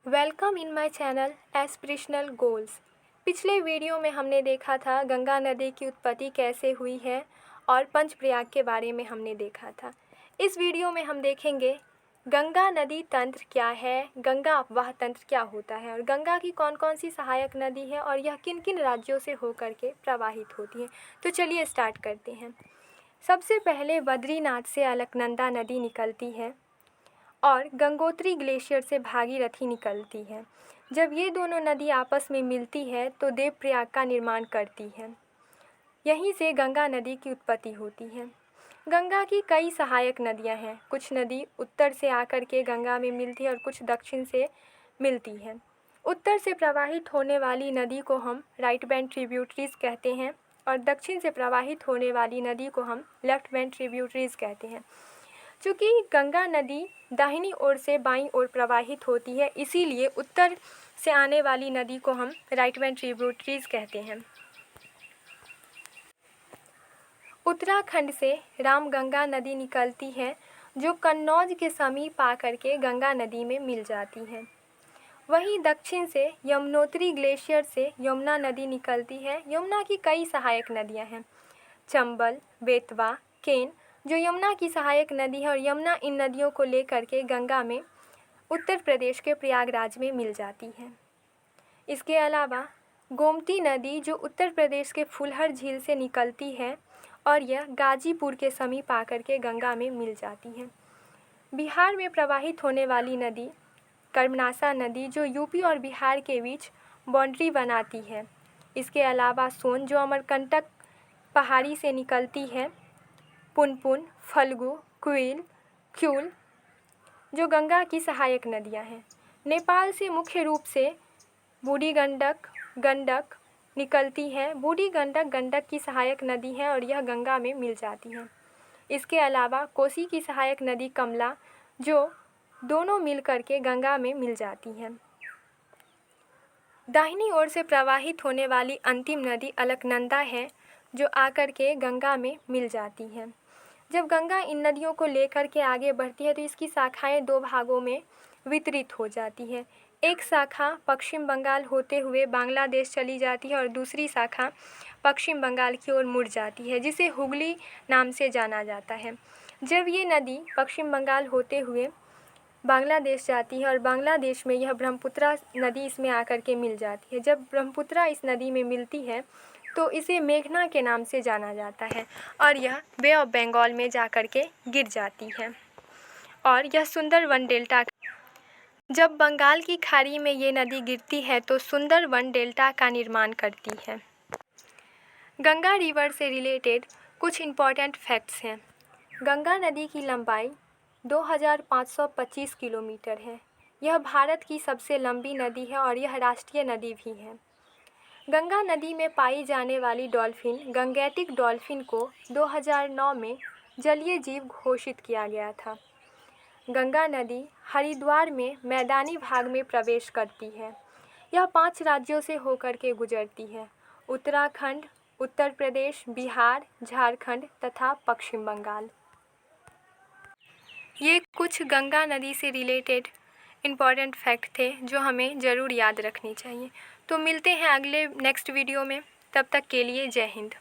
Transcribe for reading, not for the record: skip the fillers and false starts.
Welcome in my channel aspirational goals. पिछले video में हमने देखा था गंगा नदी की उत्पत्ति कैसे हुई है और पंचप्रयाग के बारे में हमने देखा था। इस वीडियो में हम देखेंगे गंगा नदी तंत्र क्या है, गंगा अपवाह तंत्र क्या होता है और गंगा की कौन कौन सी सहायक नदी है और यह किन किन राज्यों से होकर के प्रवाहित होती है। तो चलिए स्टार्ट करते हैं। सबसे पहले बद्रीनाथ से अलकनंदा नदी निकलती है और गंगोत्री ग्लेशियर से भागीरथी निकलती है। जब ये दोनों नदी आपस में मिलती है तो देवप्रयाग का निर्माण करती है। यहीं से गंगा नदी की उत्पत्ति होती है। गंगा की कई सहायक नदियां हैं। कुछ नदी उत्तर से आकर के गंगा में मिलती है और कुछ दक्षिण से मिलती है। उत्तर से प्रवाहित होने वाली नदी को हम राइट बैंक ट्रिब्यूटरीज कहते हैं और दक्षिण से प्रवाहित होने वाली नदी को हम लेफ्ट बैंक ट्रिब्यूटरीज कहते हैं। चूँकि गंगा नदी दाहिनी ओर से बाईं ओर प्रवाहित होती है, इसीलिए उत्तर से आने वाली नदी को हम राइट बैंक ट्रिब्यूटरीज कहते हैं। उत्तराखंड से रामगंगा नदी निकलती है जो कन्नौज के समीप आकर के गंगा नदी में मिल जाती है। वहीं दक्षिण से यमुनोत्री ग्लेशियर से यमुना नदी निकलती है। यमुना की कई सहायक नदियां हैं, चंबल, बेतवा, केन, जो यमुना की सहायक नदी है और यमुना इन नदियों को लेकर के गंगा में उत्तर प्रदेश के प्रयागराज में मिल जाती है। इसके अलावा गोमती नदी जो उत्तर प्रदेश के फुलहर झील से निकलती है और यह गाजीपुर के समीप आकर के गंगा में मिल जाती है। बिहार में प्रवाहित होने वाली नदी कर्मनासा नदी जो यूपी और बिहार के बीच बाउंड्री बनाती है। इसके अलावा सोन जो अमरकंटक पहाड़ी से निकलती है, पुनपुन, फल्गु, क्वील, क्यूल जो गंगा की सहायक नदियां हैं। नेपाल से मुख्य रूप से बूढ़ी गंडक, गंडक निकलती है। बूढ़ी गंडक गंडक की सहायक नदी है और यह गंगा में मिल जाती है। इसके अलावा कोसी की सहायक नदी कमला जो दोनों मिल करके गंगा में मिल जाती है। दाहिनी ओर से प्रवाहित होने वाली अंतिम नदी अलकनंदा है जो आकर के गंगा में मिल जाती है। जब गंगा इन नदियों को लेकर के आगे बढ़ती है तो इसकी शाखाएं दो भागों में वितरित हो जाती है। एक शाखा पश्चिम बंगाल होते हुए बांग्लादेश चली जाती है और दूसरी शाखा पश्चिम बंगाल की ओर मुड़ जाती है, जिसे हुगली नाम से जाना जाता है। जब ये नदी पश्चिम बंगाल होते हुए बांग्लादेश जाती है और बांग्लादेश में यह ब्रह्मपुत्रा नदी इसमें आकर के मिल जाती है। जब ब्रह्मपुत्रा इस नदी में मिलती है तो इसे मेघना के नाम से जाना जाता है और यह बे ऑफ बंगाल में जाकर के गिर जाती है और यह सुंदरवन डेल्टा, जब बंगाल की खाड़ी में ये नदी गिरती है तो सुंदरवन डेल्टा का निर्माण करती है। गंगा रिवर से रिलेटेड कुछ इम्पॉर्टेंट फैक्ट्स हैं। गंगा नदी की लंबाई 2525 किलोमीटर है। यह भारत की सबसे लंबी नदी है और यह राष्ट्रीय नदी भी है। गंगा नदी में पाई जाने वाली डॉल्फिन गंगैटिक डॉल्फिन को 2009 में जलीय जीव घोषित किया गया था। गंगा नदी हरिद्वार में मैदानी भाग में प्रवेश करती है। यह 5 राज्यों से होकर के गुजरती है, उत्तराखंड, उत्तर प्रदेश, बिहार, झारखंड तथा पश्चिम बंगाल। ये कुछ गंगा नदी से रिलेटेड इम्पॉर्टेंट फैक्ट थे जो हमें ज़रूर याद रखनी चाहिए। तो मिलते हैं अगले नेक्स्ट वीडियो में, तब तक के लिए जय हिंद।